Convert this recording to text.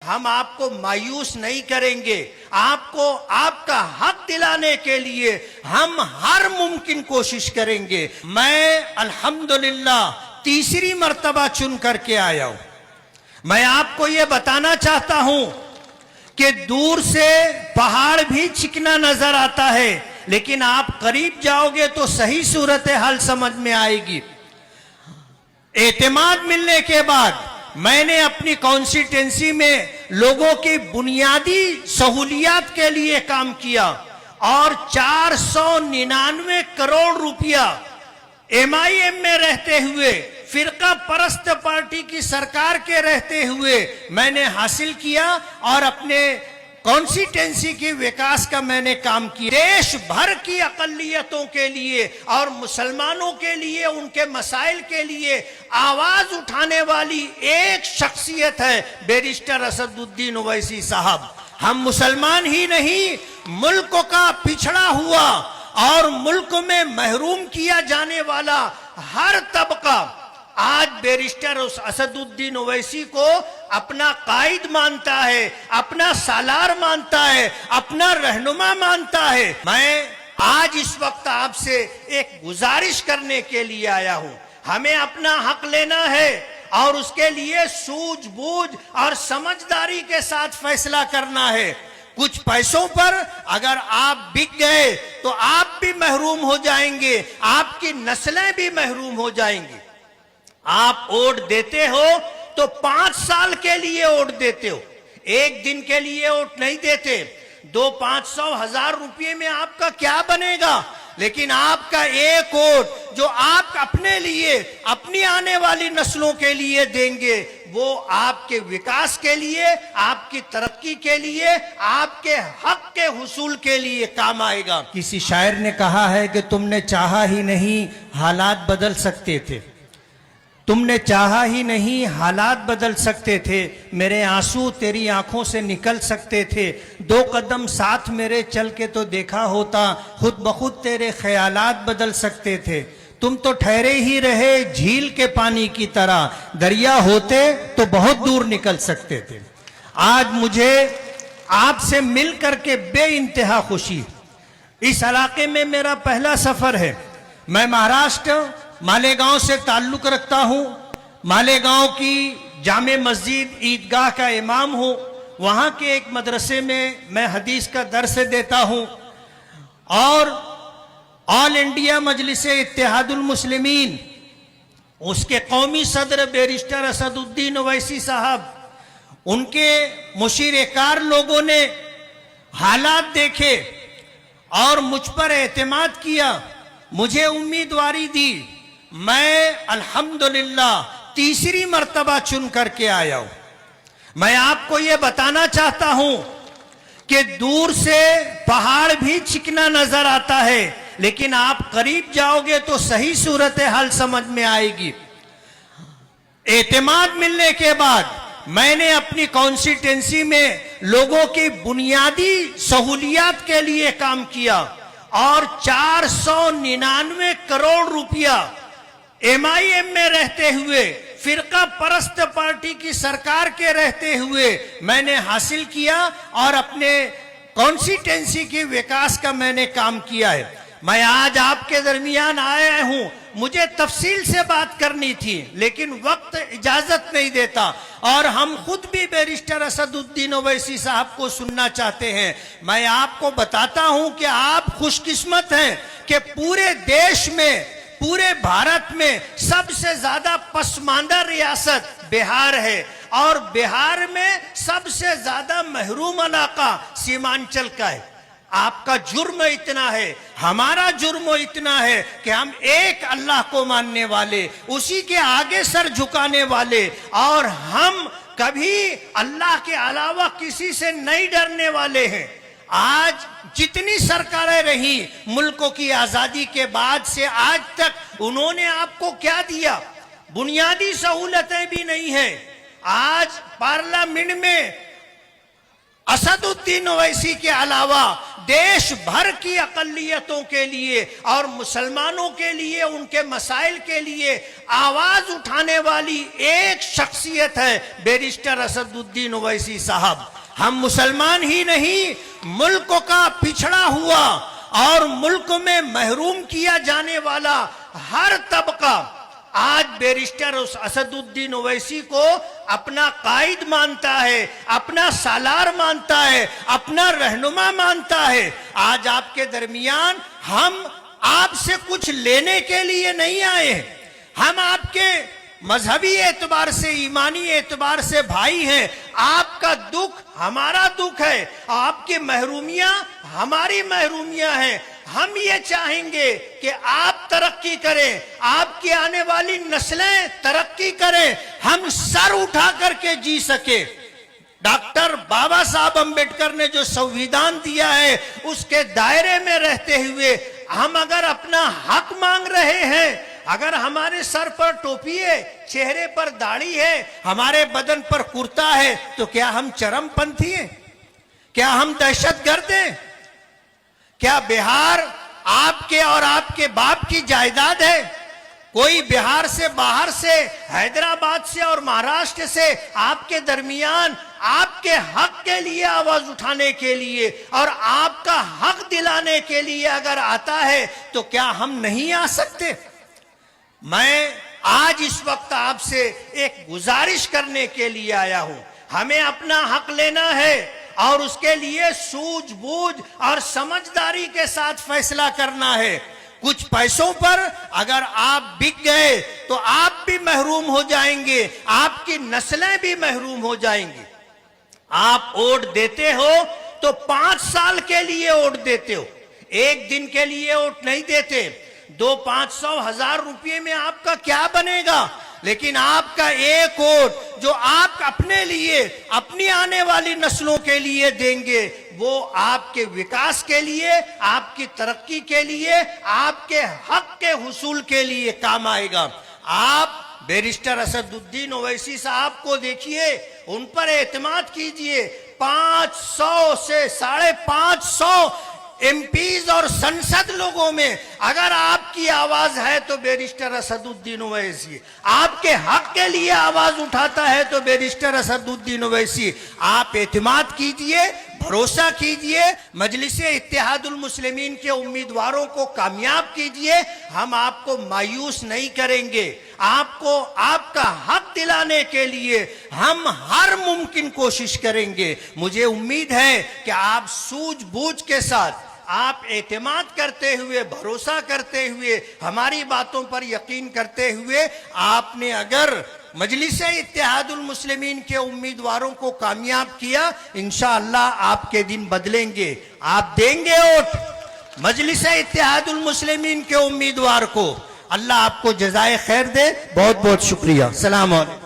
हम आपको मायूस नहीं करेंगे। आपको आपका हक दिलाने के लिए हम हर मुमकिन कोशिश करेंगे। मैं अल्हम्दुलिल्लाह तीसरी मर्तबा चुन करके आया हूं। मैं आपको यह बताना चाहता हूं कि दूर से पहाड़ भी चिकना नजर आता है, लेकिन आप करीब जाओगे तो सही सूरत हाल समझ में आएगी। एतमाद मिलने के बाद मैंने अपनी कॉन्स्टिट्यूंसी में लोगों की बुनियादी सहूलियात के लिए काम किया और 499 करोड़ रुपया MIM में रहते हुए, फिरका परस्त पार्टी की सरकार के रहते हुए मैंने हासिल किया और अपने कॉन्स्टिट्यूंसी की विकास का मैंने काम किया। देश भर की अकलियतों के लिए और मुसलमानों के लिए, उनके मसाइल के लिए आवाज उठाने वाली एक शख्सियत है बैरिस्टर असदुद्दीन ओवैसी साहब। हम मुसलमान ही नहीं, मुल्क का पिछड़ा हुआ और मुल्क में महरूम किया जाने वाला हर तबका आज बैरिस्टर असदुद्दीन ओवैसी को अपना कायद मानता है, अपना सालार मानता है, अपना रहनुमा मानता है। मैं आज इस वक्त आपसे एक गुजारिश करने के लिए आया हूं। हमें अपना हक लेना है और उसके लिए सूझबूझ और समझदारी के साथ फैसला करना है। कुछ पैसों पर अगर आप बिक गए तो आप भी महरूम हो जाएंगे, आपकी नस्लें भी महरूम हो जाएंगी। आप वोट देते हो तो 5 साल के लिए वोट देते हो, एक दिन के लिए वोट नहीं देते। 200-500-1000 रुपये में आपका क्या बनेगा? लेकिन आपका एक वोट जो आप अपने लिए, अपनी आने वाली नस्लों के लिए देंगे, वो आपके विकास के लिए, आपकी तरक्की के लिए, आपके हक के हुसूल के लिए काम आएगा। किसी शायर ने कहा है कि तुमने चाहा ही नहीं हालात बदल सकते थे, तुमने चाहा ही नहीं हालात बदल सकते थे। मेरे आंसू तेरी आंखों से निकल सकते थे, 2 कदम साथ मेरे चल के तो देखा होता, खुद ब खुद तेरे ख्यालात बदल सकते थे। तुम तो ठहरे ही रहे झील के पानी की तरह, दरिया होते तो बहुत दूर निकल सकते थे। आज मुझे आपसे मिल करके बेइंतहा खुशी। इस इलाके में मेरा पहला सफर है। मैं महाराष्ट्र मालेगांव से ताल्लुक रखता हूं। मालेगांव की जामे मस्जिद ईदगाह का इमाम हूं। वहां के एक मदरसे में मैं हदीस का दर्स देता हूं और ऑल इंडिया मजलिसे इत्तेहादुल मुस्लिमीन, उसके कौमी सदर बैरिस्टर असदुद्दीन ओवैसी साहब, उनके मुशीर-ए-कार लोगों ने हालात देखे और मुझ पर एतमाद किया, मुझे उम्मीदवारी दी। मैं अल्हम्दुलिल्लाह तीसरी मर्तबा चुन करके आया हूं। मैं आपको यह बताना चाहता हूं कि दूर से पहाड़ भी चिकना नजर आता है, लेकिन आप करीब जाओगे तो सही सूरत हाल समझ में आएगी। एतमाद मिलने के बाद मैंने अपनी कॉन्स्टिट्यूंसी में लोगों की बुनियादी सहूलियात के लिए काम किया और 499 करोड़ रुपया MIM में रहते हुए, फिरका परस्त पार्टी की सरकार के रहते हुए मैंने हासिल किया और अपने कॉन्स्टिट्यूंसी की विकास का मैंने काम किया है। मैं आज आपके दरमियान आया हूं। मुझे तफसील से बात करनी थी, लेकिन वक्त इजाजत नहीं देता और हम खुद भी बैरिस्टर असदुद्दीन ओवैसी साहब को सुनना चाहते हैं। मैं आपको बताता हूं कि आप खुशकिस्मत हैं कि पूरे देश में, पूरे भारत में सबसे ज्यादा पसमानदा रियासत बिहार है और बिहार में सबसे ज्यादा महरूम इलाका सीमांचल का है। आपका जुर्म इतना है, हमारा जुर्म इतना है कि हम एक अल्लाह को मानने वाले, उसी के आगे सर झुकाने वाले, और हम कभी अल्लाह के अलावा किसी से नहीं डरने वाले हैं। आज जितनी सरकारें रही मुल्कों की आजादी के बाद से आज तक, उन्होंने आपको क्या दिया? बुनियादी सहूलतें भी नहीं है। आज पार्लियामेंट में असदुद्दीन ओवैसी के अलावा देश भर की अकलियतों के लिए और मुसलमानों के लिए, उनके मसाइल के लिए आवाज उठाने वाली एक शख्सियत है बैरिस्टर असदुद्दीन ओवैसी साहब। हम मुसलमान ही नहीं, मुल्क का पिछड़ा हुआ और मुल्क में महरूम किया जाने वाला हर तबका आज बैरिस्टर असदुद्दीन ओवैसी को अपना कायद मानता है, अपना सालार मानता है, अपना रहनुमा मानता है। आज आपके दरमियान हम आपसे कुछ लेने के लिए नहीं आए, हम आपके मजहबी एतबार से, ईमानी एतबार से भाई हैं। आपका दुख हमारा दुख है, आपकी महरूमियां हमारी महरूमियां हैं। हम ये चाहेंगे कि आप तरक्की करें, आपकी आने वाली नस्लें तरक्की करें, हम सर उठा करके जी सके। डॉक्टर बाबा साहब अंबेडकर ने जो संविधान दिया है उसके दायरे में रहते हुए हम अगर अपना हक मांग रहे हैं, अगर हमारे सर पर टोपी है, चेहरे पर दाढ़ी है, हमारे बदन पर कुर्ता है, तो क्या हम चरमपंथी हैं? क्या हम दहशतगर्द हैं? क्या बिहार आपके और आपके बाप की जायदाद है? कोई बिहार से, बाहर से, हैदराबाद से और महाराष्ट्र से आपके दरमियान आपके हक के लिए आवाज उठाने के लिए और आपका हक दिलाने के लिए अगर आता है तो क्या हम नहीं आ सकते? मैं आज इस वक्त आपसे एक गुजारिश करने के लिए आया हूं। हमें अपना हक लेना है और उसके लिए सूझबूझ और समझदारी के साथ फैसला करना है। कुछ पैसों पर अगर आप बिक गए तो आप भी महरूम हो जाएंगे, आपकी नस्लें भी महरूम हो जाएंगी। आप वोट देते हो तो 5 साल के लिए वोट देते हो, एक दिन के लिए वोट नहीं देते। 200, 500, 1000 रुपये में आपका क्या बनेगा? लेकिन आपका एक वोट जो आप अपने लिए, अपनी आने वाली नस्लों के लिए देंगे, वो आपके विकास के लिए, आपकी तरक्की के लिए, आपके हक के हुसूल के लिए काम आएगा। आप बैरिस्टर असदुद्दीन ओवैसी साहब को देखिए, उन पर एतमाद कीजिए। 500 से 550 एमपीज और संसद लोगों में अगर आपकी आवाज है तो बैरिस्टर असदुद्दीन ओवैसी, आपके हक के लिए आवाज उठाता है तो बैरिस्टर असदुद्दीन ओवैसी। आप एतमाद कीजिए, भरोसा कीजिए, मजलिसे इत्तेहादुल मुस्लिमीन के उम्मीदवारों को कामयाब कीजिए। हम आपको मायूस नहीं करेंगे, आपको आपका हक दिलाने के लिए हम हर मुमकिन कोशिश करेंगे। मुझे उम्मीद है कि आप सूझबूझ के साथ, आप एतमाद करते हुए, भरोसा करते हुए, हमारी बातों पर यकीन करते हुए, आपने अगर मजलिस इत्तेहादुल मुस्लिमीन के उम्मीदवारों को कामयाब किया, इंशाअल्लाह आपके दिन बदलेंगे। आप देंगे वोट मजलिस इत्तेहादुल मुस्लिमीन के उम्मीदवार को। अल्लाह आपको जज़ाए खैर दे। बहुत बहुत शुक्रिया। सलाम अलैकुम।